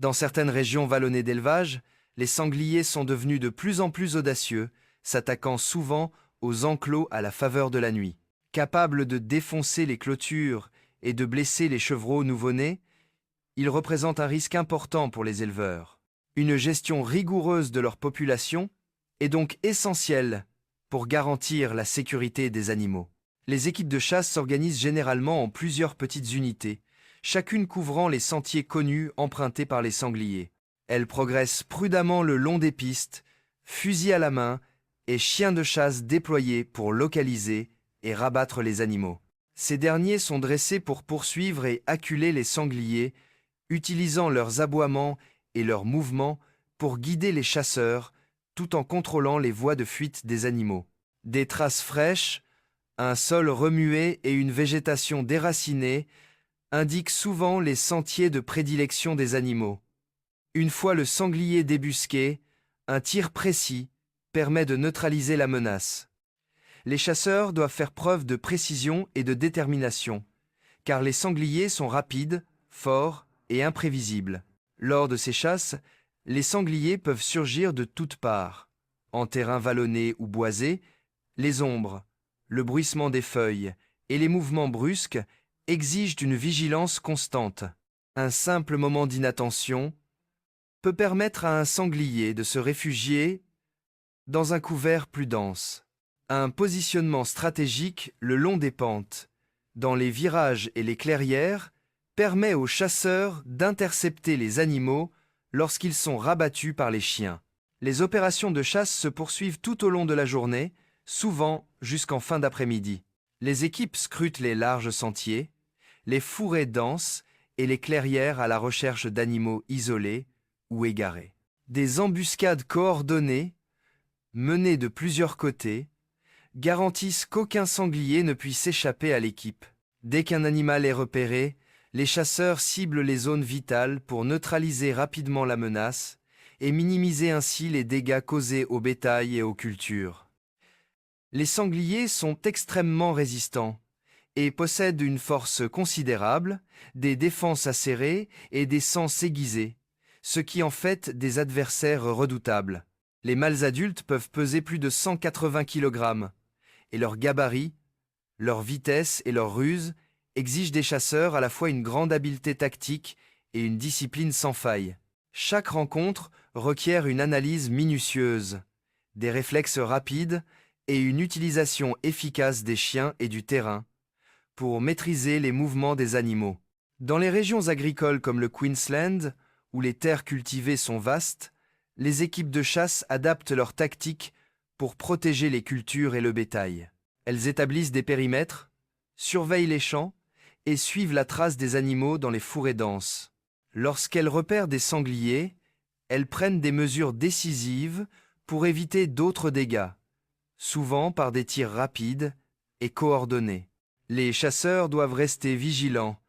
Dans certaines régions vallonnées d'élevage, les sangliers sont devenus de plus en plus audacieux, s'attaquant souvent aux enclos à la faveur de la nuit. Capables de défoncer les clôtures et de blesser les chevreaux nouveau-nés, ils représentent un risque important pour les éleveurs. Une gestion rigoureuse de leur population est donc essentielle pour garantir la sécurité des animaux. Les équipes de chasse s'organisent généralement en plusieurs petites unités, chacune couvrant les sentiers connus empruntés par les sangliers. Elles progressent prudemment le long des pistes, fusil à la main et chiens de chasse déployés pour localiser et rabattre les animaux. Ces derniers sont dressés pour poursuivre et acculer les sangliers, utilisant leurs aboiements et leurs mouvements pour guider les chasseurs, tout en contrôlant les voies de fuite des animaux. Des traces fraîches, un sol remué et une végétation déracinée indiquent souvent les sentiers de prédilection des animaux. Une fois le sanglier débusqué, un tir précis permet de neutraliser la menace. Les chasseurs doivent faire preuve de précision et de détermination, car les sangliers sont rapides, forts et imprévisibles. Lors de ces chasses, les sangliers peuvent surgir de toutes parts. En terrain vallonné ou boisé, les ombres, le bruissement des feuilles et les mouvements brusques exigent une vigilance constante. Un simple moment d'inattention peut permettre à un sanglier de se réfugier dans un couvert plus dense. Un positionnement stratégique le long des pentes, dans les virages et les clairières, permet aux chasseurs d'intercepter les animaux lorsqu'ils sont rabattus par les chiens. Les opérations de chasse se poursuivent tout au long de la journée, souvent jusqu'en fin d'après-midi. Les équipes scrutent les larges sentiers, les fourrés denses et les clairières à la recherche d'animaux isolés ou égarés. Des embuscades coordonnées, menées de plusieurs côtés, garantissent qu'aucun sanglier ne puisse échapper à l'équipe. Dès qu'un animal est repéré, les chasseurs ciblent les zones vitales pour neutraliser rapidement la menace et minimiser ainsi les dégâts causés au bétail et aux cultures. Les sangliers sont extrêmement résistants et possèdent une force considérable, des défenses acérées et des sens aiguisés, ce qui en fait des adversaires redoutables. Les mâles adultes peuvent peser plus de 180 kg, et leur gabarit, leur vitesse et leur ruse exigent des chasseurs à la fois une grande habileté tactique et une discipline sans faille. Chaque rencontre requiert une analyse minutieuse, des réflexes rapides et une utilisation efficace des chiens et du terrain pour maîtriser les mouvements des animaux. Dans les régions agricoles comme le Queensland, où les terres cultivées sont vastes, les équipes de chasse adaptent leurs tactiques pour protéger les cultures et le bétail. Elles établissent des périmètres, surveillent les champs et suivent la trace des animaux dans les fourrés denses. Lorsqu'elles repèrent des sangliers, elles prennent des mesures décisives pour éviter d'autres dégâts, souvent par des tirs rapides et coordonnés. Les chasseurs doivent rester vigilants,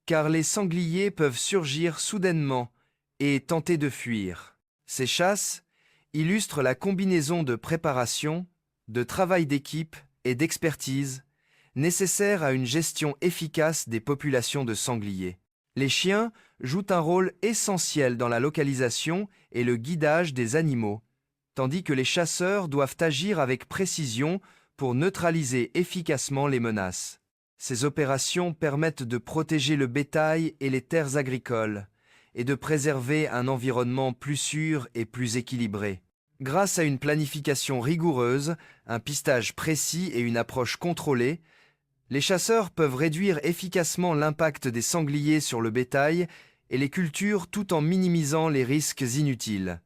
car les sangliers peuvent surgir soudainement et tenter de fuir. Ces chasses illustrent la combinaison de préparation, de travail d'équipe et d'expertise nécessaire à une gestion efficace des populations de sangliers. Les chiens jouent un rôle essentiel dans la localisation et le guidage des animaux, tandis que les chasseurs doivent agir avec précision pour neutraliser efficacement les menaces. Ces opérations permettent de protéger le bétail et les terres agricoles et de préserver un environnement plus sûr et plus équilibré. Grâce à une planification rigoureuse, un pistage précis et une approche contrôlée, les chasseurs peuvent réduire efficacement l'impact des sangliers sur le bétail et les cultures tout en minimisant les risques inutiles.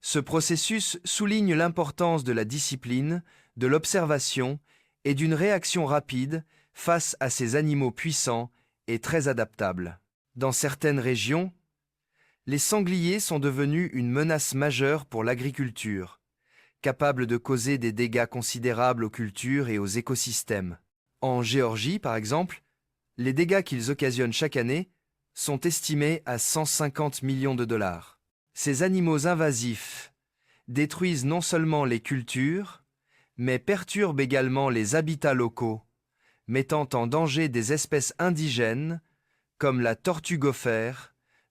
Ce processus souligne l'importance de la discipline, de l'observation et d'une réaction rapide face à ces animaux puissants et très adaptables. Dans certaines régions, les sangliers sont devenus une menace majeure pour l'agriculture, capable de causer des dégâts considérables aux cultures et aux écosystèmes. En Géorgie, par exemple, les dégâts qu'ils occasionnent chaque année sont estimés à 150 millions de dollars. Ces animaux invasifs détruisent non seulement les cultures, mais perturbent également les habitats locaux, mettant en danger des espèces indigènes comme la tortue gopher,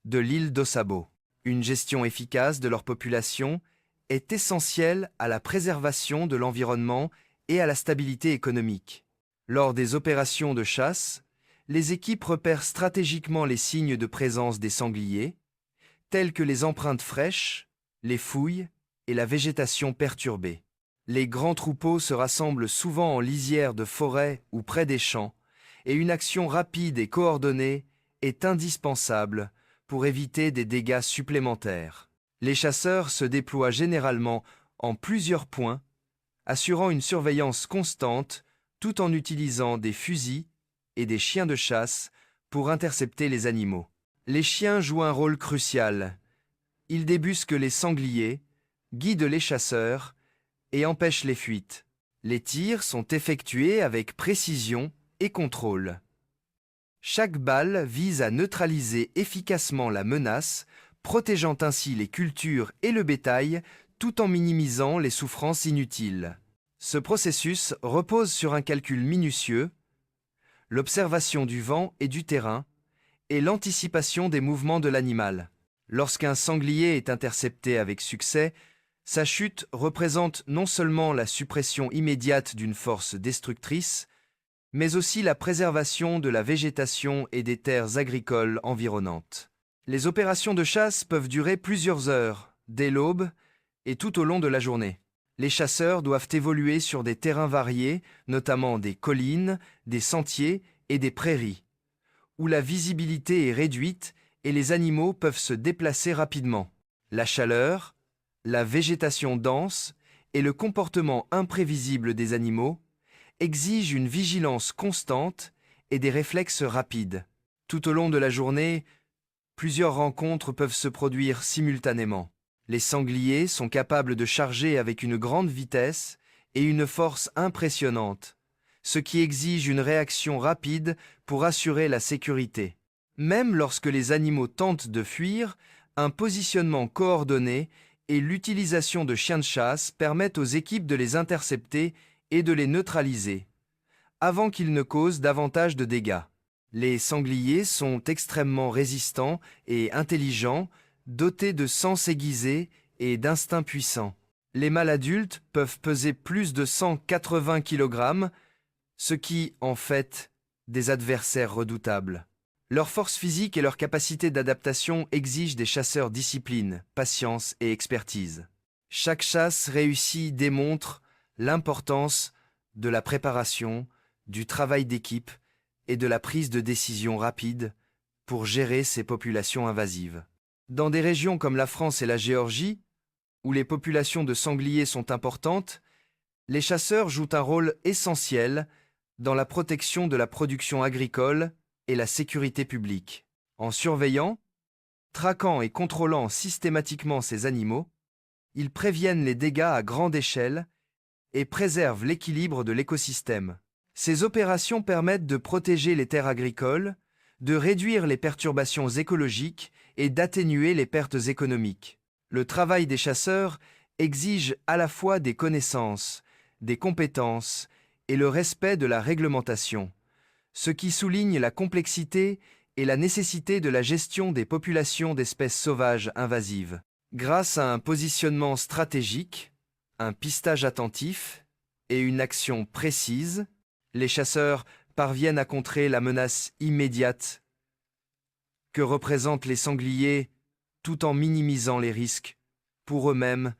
de l'île d'Ossabo. Une gestion efficace de leur population est essentielle à la préservation de l'environnement et à la stabilité économique. Lors des opérations de chasse, les équipes repèrent stratégiquement les signes de présence des sangliers, tels que les empreintes fraîches, les fouilles et la végétation perturbée. Les grands troupeaux se rassemblent souvent en lisière de forêt ou près des champs, et une action rapide et coordonnée est indispensable pour éviter des dégâts supplémentaires. Les chasseurs se déploient généralement en plusieurs points, assurant une surveillance constante tout en utilisant des fusils et des chiens de chasse pour intercepter les animaux. Les chiens jouent un rôle crucial. Ils débusquent les sangliers, guident les chasseurs et empêchent les fuites. Les tirs sont effectués avec précision et contrôle. Chaque balle vise à neutraliser efficacement la menace, protégeant ainsi les cultures et le bétail tout en minimisant les souffrances inutiles. Ce processus repose sur un calcul minutieux, l'observation du vent et du terrain, et l'anticipation des mouvements de l'animal. Lorsqu'un sanglier est intercepté avec succès, sa chute représente non seulement la suppression immédiate d'une force destructrice, mais aussi la préservation de la végétation et des terres agricoles environnantes. Les opérations de chasse peuvent durer plusieurs heures, dès l'aube et tout au long de la journée. Les chasseurs doivent évoluer sur des terrains variés, notamment des collines, des sentiers et des prairies, où la visibilité est réduite et les animaux peuvent se déplacer rapidement. La chaleur, la végétation dense et le comportement imprévisible des animaux exigent une vigilance constante et des réflexes rapides. Tout au long de la journée, plusieurs rencontres peuvent se produire simultanément. Les sangliers sont capables de charger avec une grande vitesse et une force impressionnante, ce qui exige une réaction rapide pour assurer la sécurité. Même lorsque les animaux tentent de fuir, un positionnement coordonné et l'utilisation de chiens de chasse permettent aux équipes de les intercepter et de les neutraliser, avant qu'ils ne causent davantage de dégâts. Les sangliers sont extrêmement résistants et intelligents, dotés de sens aiguisés et d'instincts puissants. Les mâles adultes peuvent peser plus de 180 kg, ce qui, en fait, des adversaires redoutables. Leur force physique et leur capacité d'adaptation exigent des chasseurs discipline, patience et expertise. Chaque chasse réussie démontre l'importance de la préparation, du travail d'équipe et de la prise de décision rapide pour gérer ces populations invasives. Dans des régions comme la France et la Géorgie, où les populations de sangliers sont importantes, les chasseurs jouent un rôle essentiel dans la protection de la production agricole et la sécurité publique. En surveillant, traquant et contrôlant systématiquement ces animaux, ils préviennent les dégâts à grande échelle et préservent l'équilibre de l'écosystème. Ces opérations permettent de protéger les terres agricoles, de réduire les perturbations écologiques et d'atténuer les pertes économiques. Le travail des chasseurs exige à la fois des connaissances, des compétences et le respect de la réglementation, ce qui souligne la complexité et la nécessité de la gestion des populations d'espèces sauvages invasives. Grâce à un positionnement stratégique, un pistage attentif et une action précise, les chasseurs parviennent à contrer la menace immédiate que représentent les sangliers tout en minimisant les risques pour eux-mêmes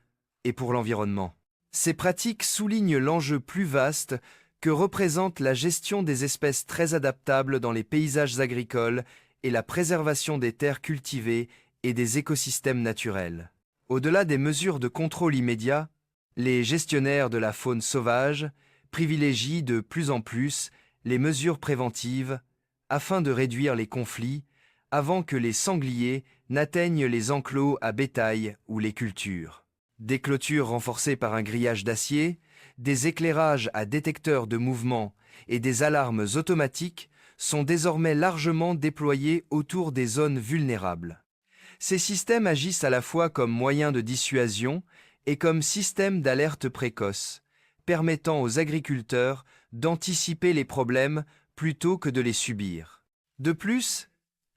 et pour l'environnement. Ces pratiques soulignent l'enjeu plus vaste que représente la gestion des espèces très adaptables dans les paysages agricoles et la préservation des terres cultivées et des écosystèmes naturels. Au-delà des mesures de contrôle immédiat, les gestionnaires de la faune sauvage privilégient de plus en plus les mesures préventives afin de réduire les conflits avant que les sangliers n'atteignent les enclos à bétail ou les cultures. Des clôtures renforcées par un grillage d'acier, des éclairages à détecteurs de mouvement et des alarmes automatiques sont désormais largement déployés autour des zones vulnérables. Ces systèmes agissent à la fois comme moyen de dissuasion et comme système d'alerte précoce, permettant aux agriculteurs d'anticiper les problèmes plutôt que de les subir. De plus,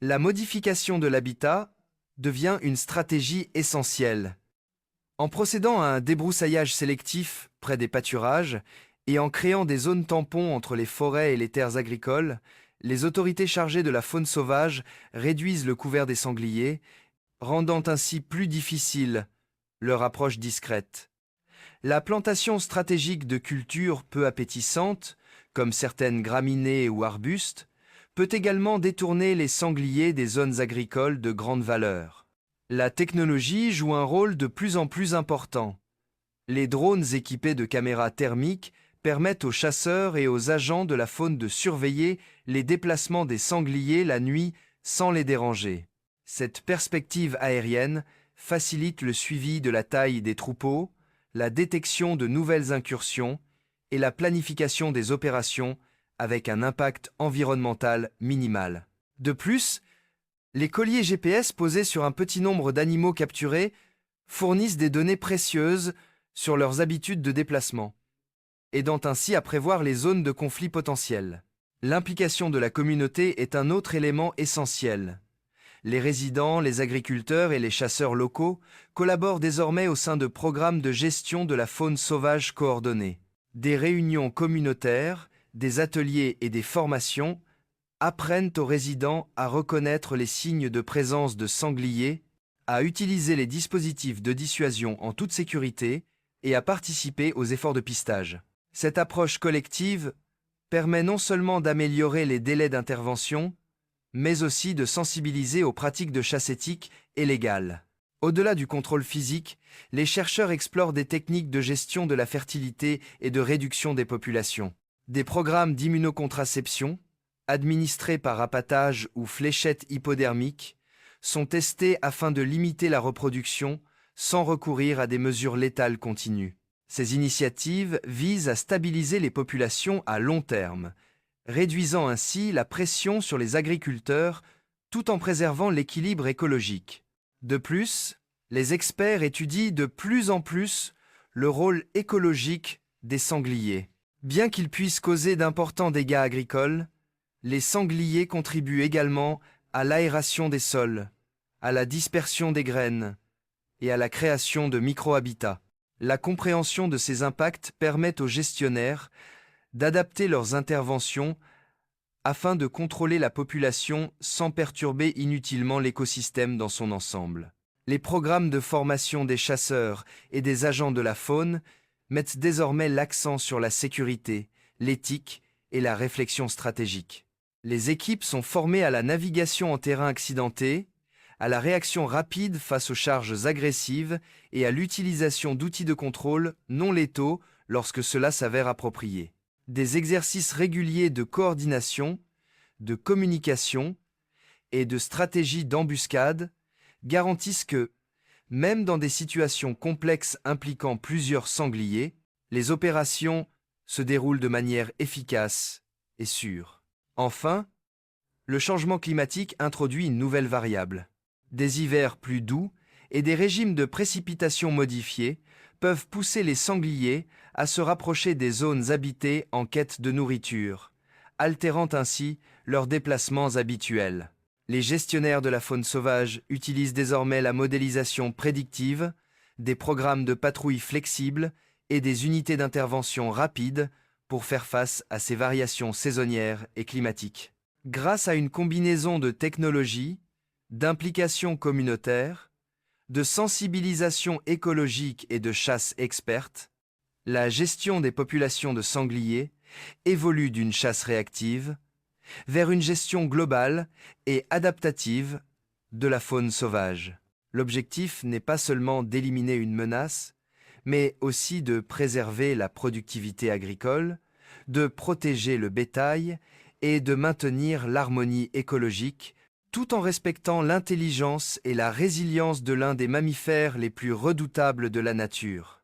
la modification de l'habitat devient une stratégie essentielle. En procédant à un débroussaillage sélectif près des pâturages et en créant des zones tampons entre les forêts et les terres agricoles, les autorités chargées de la faune sauvage réduisent le couvert des sangliers, rendant ainsi plus difficile leur approche discrète. La plantation stratégique de cultures peu appétissantes, comme certaines graminées ou arbustes, peut également détourner les sangliers des zones agricoles de grande valeur. La technologie joue un rôle de plus en plus important. Les drones équipés de caméras thermiques permettent aux chasseurs et aux agents de la faune de surveiller les déplacements des sangliers la nuit sans les déranger. Cette perspective aérienne facilite le suivi de la taille des troupeaux, la détection de nouvelles incursions et la planification des opérations avec un impact environnemental minimal. De plus, les colliers GPS posés sur un petit nombre d'animaux capturés fournissent des données précieuses sur leurs habitudes de déplacement, aidant ainsi à prévoir les zones de conflit potentiels. L'implication de la communauté est un autre élément essentiel. Les résidents, les agriculteurs et les chasseurs locaux collaborent désormais au sein de programmes de gestion de la faune sauvage coordonnés. Des réunions communautaires, des ateliers et des formations apprennent aux résidents à reconnaître les signes de présence de sangliers, à utiliser les dispositifs de dissuasion en toute sécurité et à participer aux efforts de pistage. Cette approche collective permet non seulement d'améliorer les délais d'intervention, mais aussi de sensibiliser aux pratiques de chasse éthiques et légales. Au-delà du contrôle physique, les chercheurs explorent des techniques de gestion de la fertilité et de réduction des populations. Des programmes d'immunocontraception, administrés par appâtage ou fléchettes hypodermiques, sont testés afin de limiter la reproduction sans recourir à des mesures létales continues. Ces initiatives visent à stabiliser les populations à long terme, réduisant ainsi la pression sur les agriculteurs tout en préservant l'équilibre écologique. De plus, les experts étudient de plus en plus le rôle écologique des sangliers. Bien qu'ils puissent causer d'importants dégâts agricoles, les sangliers contribuent également à l'aération des sols, à la dispersion des graines et à la création de micro-habitats. La compréhension de ces impacts permet aux gestionnaires d'adapter leurs interventions afin de contrôler la population sans perturber inutilement l'écosystème dans son ensemble. Les programmes de formation des chasseurs et des agents de la faune mettent désormais l'accent sur la sécurité, l'éthique et la réflexion stratégique. Les équipes sont formées à la navigation en terrain accidenté, à la réaction rapide face aux charges agressives et à l'utilisation d'outils de contrôle non létaux lorsque cela s'avère approprié. Des exercices réguliers de coordination, de communication et de stratégie d'embuscade garantissent que, même dans des situations complexes impliquant plusieurs sangliers, les opérations se déroulent de manière efficace et sûre. Enfin, le changement climatique introduit une nouvelle variable. Des hivers plus doux et des régimes de précipitations modifiés peuvent pousser les sangliers à se rapprocher des zones habitées en quête de nourriture, altérant ainsi leurs déplacements habituels. Les gestionnaires de la faune sauvage utilisent désormais la modélisation prédictive, des programmes de patrouille flexibles et des unités d'intervention rapides pour faire face à ces variations saisonnières et climatiques. Grâce à une combinaison de technologies, d'implication communautaire, de sensibilisation écologique et de chasse experte, la gestion des populations de sangliers évolue d'une chasse réactive vers une gestion globale et adaptative de la faune sauvage. L'objectif n'est pas seulement d'éliminer une menace, mais aussi de préserver la productivité agricole, de protéger le bétail et de maintenir l'harmonie écologique tout en respectant l'intelligence et la résilience de l'un des mammifères les plus redoutables de la nature.